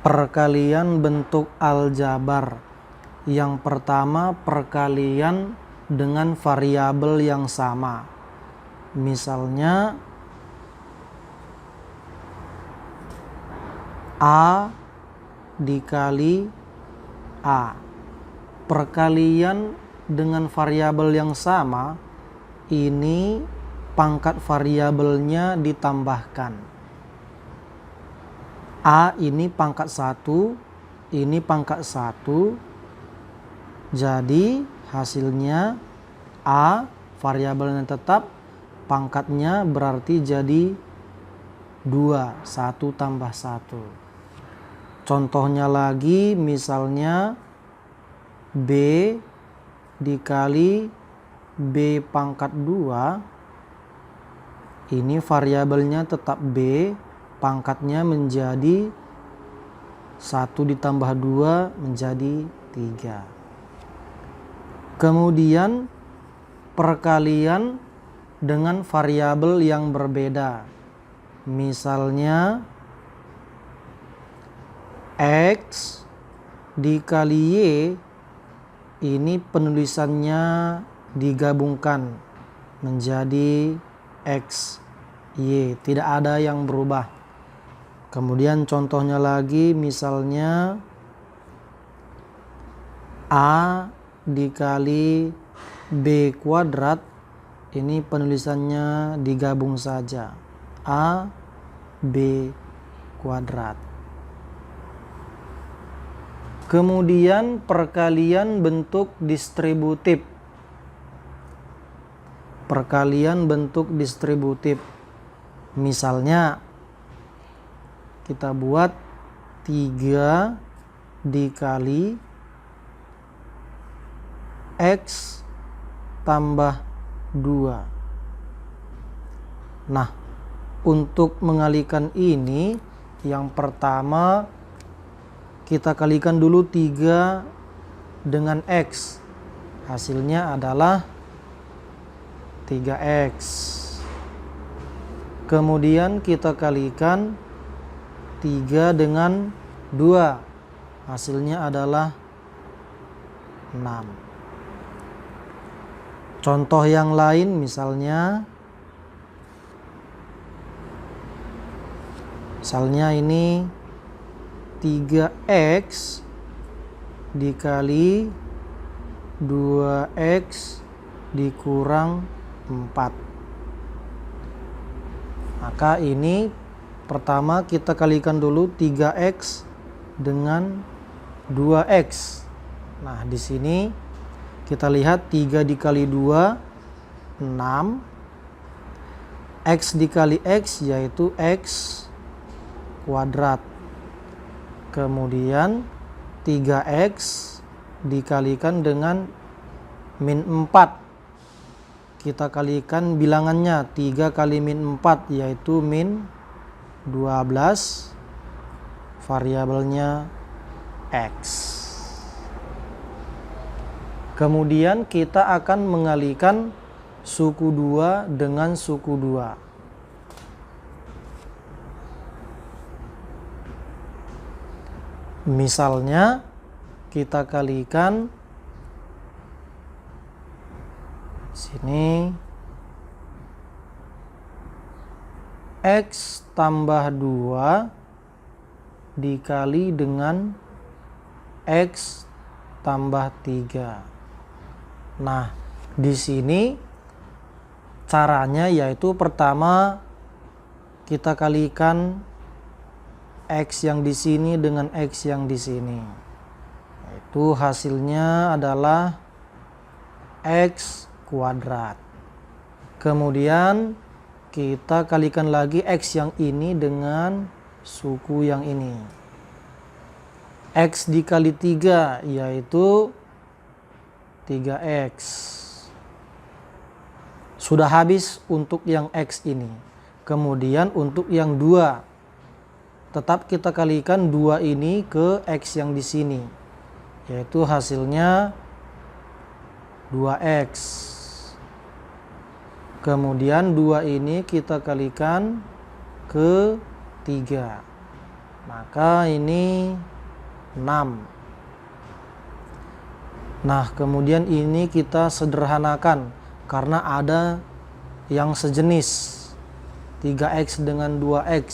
Perkalian bentuk aljabar. Yang pertama, perkalian dengan variabel yang sama. Misalnya A dikali A. Perkalian dengan variabel yang sama, ini pangkat variabelnya ditambahkan. A ini pangkat 1, ini pangkat 1. Jadi hasilnya A variabelnya tetap, pangkatnya berarti jadi 2, 1 tambah 1. Contohnya lagi, misalnya B dikali B pangkat 2. Ini variabelnya tetap B, pangkatnya menjadi 1 ditambah 2 menjadi 3. Kemudian perkalian dengan variabel yang berbeda. Misalnya X dikali Y, ini penulisannya digabungkan menjadi X, Y, tidak ada yang berubah. Kemudian contohnya lagi, misalnya A dikali B kuadrat, ini penulisannya digabung saja, A B kuadrat. Kemudian perkalian bentuk distributif. Perkalian bentuk distributif. Misalnya kita buat 3 dikali X tambah 2. Nah, untuk mengalihkan ini, yang pertama kita kalikan dulu 3 dengan X. Hasilnya adalah 3X. Kemudian kita kalikan 3 dengan 2. Hasilnya adalah 6. Contoh yang lain, misalnya ini 3X dikali 2X dikurang 4. Maka ini pertama kita kalikan dulu 3X dengan 2X. Nah, di sini kita lihat 3 dikali 2, 6. X dikali X yaitu X kuadrat. Kemudian 3X dikalikan dengan min 4. Kita kalikan bilangannya, 3 kali min 4 yaitu min 12. Variabelnya X. Kemudian kita akan mengalihkan suku 2 dengan suku 2. Misalnya kita kalikan sini X tambah 2 dikali dengan X tambah 3. Nah, di sini caranya yaitu pertama kita kalikan X yang di sini dengan X yang di sini. Itu hasilnya adalah X kuadrat. Kemudian kita kalikan lagi X yang ini dengan suku yang ini. X dikali 3 yaitu 3X. Sudah habis untuk yang X ini. Kemudian untuk yang 2, tetap kita kalikan 2 ini ke X yang di sini, yaitu hasilnya 2X. Kemudian 2 ini kita kalikan ke 3. Maka ini 6. Nah, kemudian ini kita sederhanakan karena ada yang sejenis 3x dengan 2x.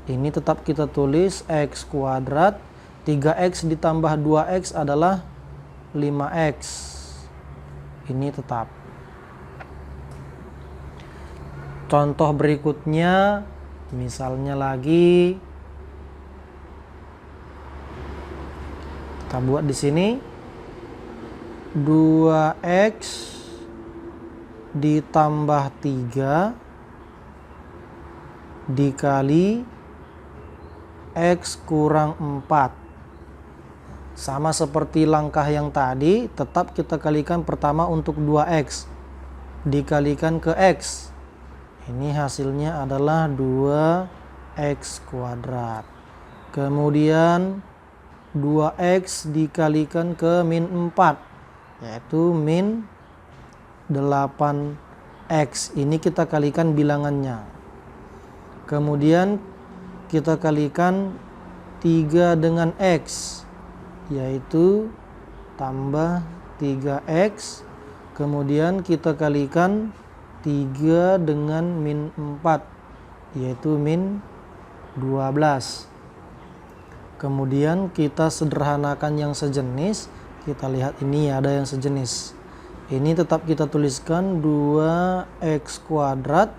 Ini tetap kita tulis x kuadrat, 3x ditambah 2x adalah 5x. Ini tetap. Contoh berikutnya, misalnya lagi kita buat di sini 2x ditambah 3 dikali x kurang 4. Sama seperti langkah yang tadi, tetap kita kalikan pertama untuk 2x dikalikan ke x. Ini hasilnya adalah 2x kuadrat. Kemudian 2x dikalikan ke min 4, yaitu min 8x. Ini kita kalikan bilangannya. Kemudian kita kalikan 3 dengan x, yaitu tambah 3x. Kemudian kita kalikan 3 dengan min 4, yaitu min 12. Kemudian kita sederhanakan yang sejenis. Kita lihat ini ada yang sejenis. Ini tetap kita tuliskan 2x kuadrat.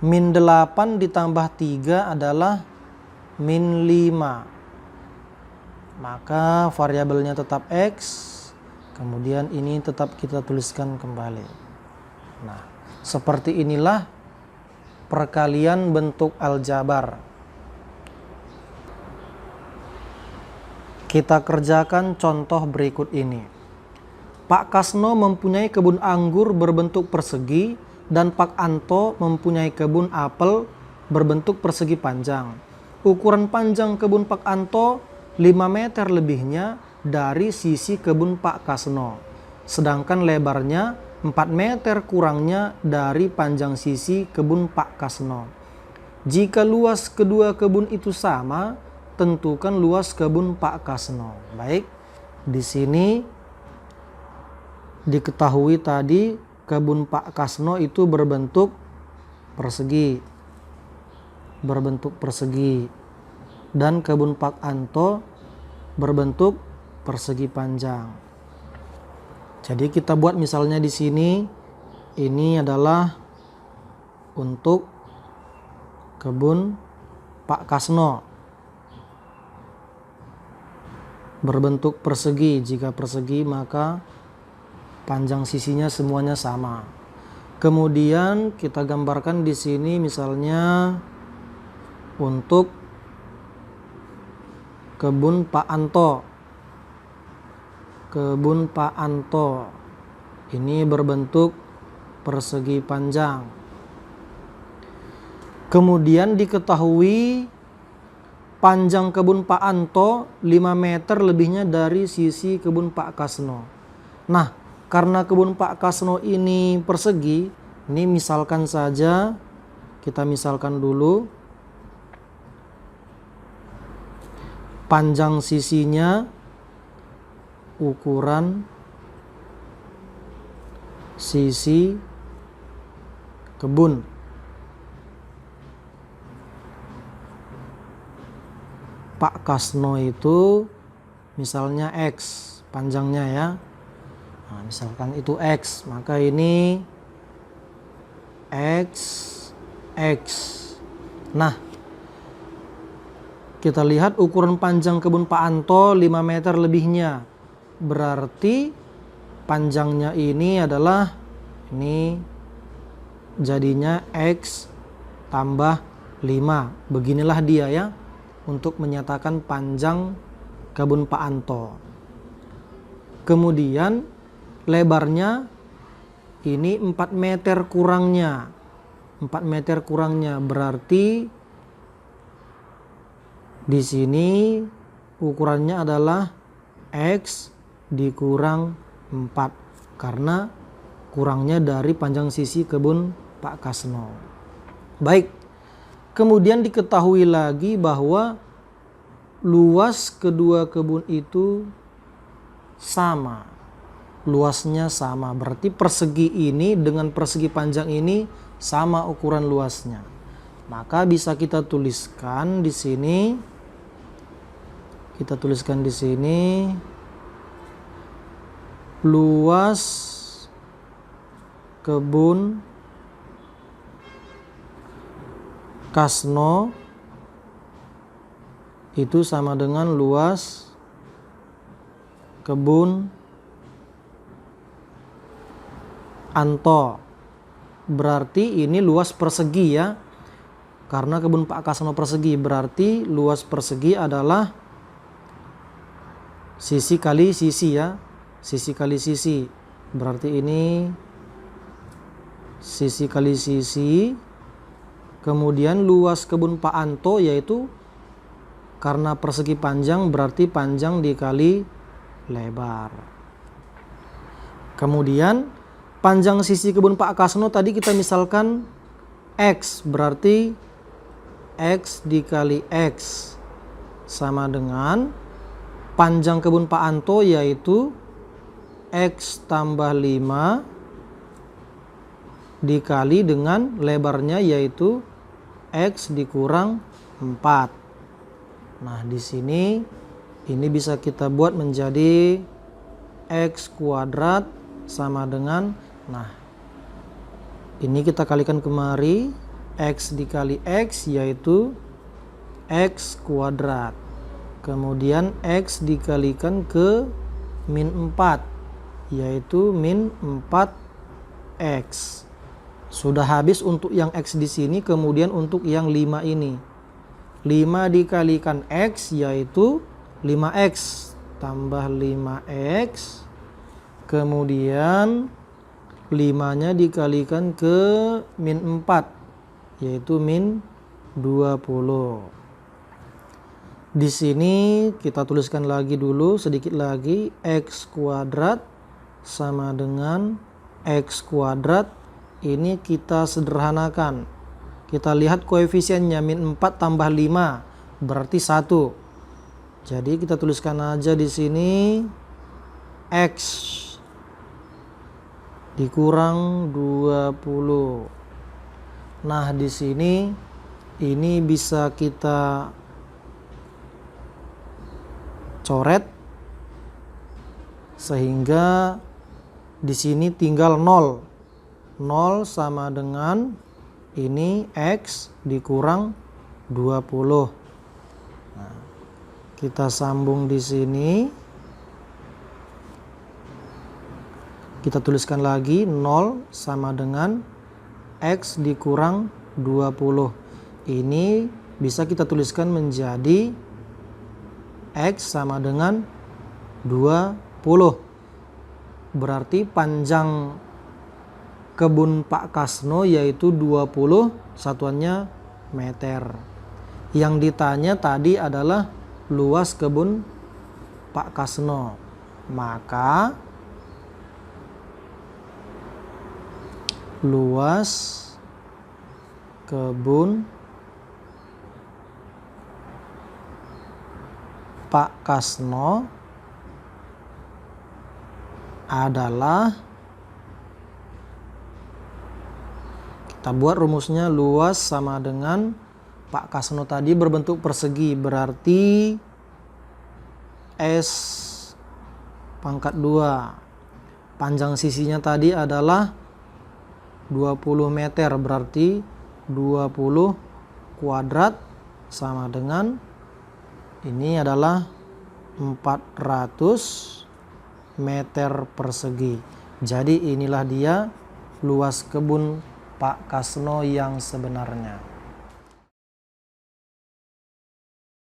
Min 8 ditambah 3 adalah min 5. Maka variabelnya tetap x. Kemudian ini tetap kita tuliskan kembali. Nah, seperti inilah perkalian bentuk aljabar. Kita kerjakan contoh berikut ini. Pak Kasno mempunyai kebun anggur berbentuk persegi dan Pak Anto mempunyai kebun apel berbentuk persegi panjang. Ukuran panjang kebun Pak Anto 5 meter lebihnya dari sisi kebun Pak Kasno. Sedangkan lebarnya 4 meter kurangnya dari panjang sisi kebun Pak Kasno. Jika luas kedua kebun itu sama, tentukan luas kebun Pak Kasno. Baik, di sini diketahui tadi kebun Pak Kasno itu berbentuk persegi. Dan kebun Pak Anto berbentuk persegi panjang. Jadi kita buat misalnya di sini, ini adalah untuk kebun Pak Kasno. Berbentuk persegi. Jika persegi maka panjang sisinya semuanya sama. Kemudian kita gambarkan di sini misalnya untuk kebun Pak Anto. Kebun Pak Anto ini berbentuk persegi panjang. Kemudian diketahui panjang kebun Pak Anto 5 meter lebihnya dari sisi kebun Pak Kasno. Nah, karena kebun Pak Kasno ini persegi, ini misalkan saja, kita misalkan dulu. Panjang sisinya ukuran sisi kebun. Pak Kasno itu misalnya X panjangnya ya. Nah, misalkan itu X, maka ini X. Nah, kita lihat ukuran panjang kebun Pak Anto 5 meter lebihnya. Berarti panjangnya ini adalah, ini jadinya X tambah 5. Beginilah dia ya, untuk menyatakan panjang kebun Pak Anto. Kemudian lebarnya ini 4 meter kurangnya. 4 meter kurangnya berarti di sini ukurannya adalah X dikurang 4 karena kurangnya dari panjang sisi kebun Pak Kasno. Baik, Kemudian diketahui lagi bahwa luas kedua kebun itu sama. Luasnya sama. Berarti persegi ini dengan persegi panjang ini sama ukuran luasnya. Maka bisa kita tuliskan di sini. Kita tuliskan di sini luas kebun Kasno itu sama dengan luas kebun Anto. Berarti ini luas persegi ya. Karena kebun Pak Kasno persegi, berarti luas persegi adalah sisi kali sisi ya. Sisi kali sisi. Berarti ini sisi kali sisi. Kemudian luas kebun Pak Anto yaitu karena persegi panjang berarti panjang dikali lebar. Kemudian panjang sisi kebun Pak Kasno tadi kita misalkan X, berarti X dikali X sama dengan panjang kebun Pak Anto yaitu X tambah 5 dikali dengan lebarnya yaitu X dikurang 4. Nah, di sini ini bisa kita buat menjadi X kuadrat sama dengan, nah, ini kita kalikan kemari, X dikali X yaitu X kuadrat. Kemudian X dikalikan ke min 4 yaitu min 4X. Sudah habis untuk yang X di sini, kemudian untuk yang 5 ini. 5 dikalikan X yaitu 5X tambah 5X. Kemudian 5-nya dikalikan ke min 4 yaitu min 20. Di sini kita tuliskan lagi dulu sedikit lagi, X kuadrat sama dengan X kuadrat. Ini kita sederhanakan. Kita lihat koefisiennya min 4 tambah 5 berarti 1. Jadi kita tuliskan aja di sini X dikurang 20. Nah, di sini ini bisa kita coret sehingga di sini tinggal 0. 0 sama dengan ini X dikurang 20. Nah, kita sambung di sini. Kita tuliskan lagi 0 sama dengan X dikurang 20. Ini bisa kita tuliskan menjadi X sama dengan 20. Berarti panjang kebun Pak Kasno yaitu 20, satuannya meter. Yang ditanya tadi adalah luas kebun Pak Kasno. Maka luas kebun Pak Kasno adalah, kita buat rumusnya, luas sama dengan Pak Kasno tadi berbentuk persegi, berarti S pangkat 2. Panjang sisinya tadi adalah 20 meter, berarti 20 kuadrat sama dengan, ini adalah 400 meter persegi. Jadi inilah dia luas kebun Pak Kasno yang sebenarnya.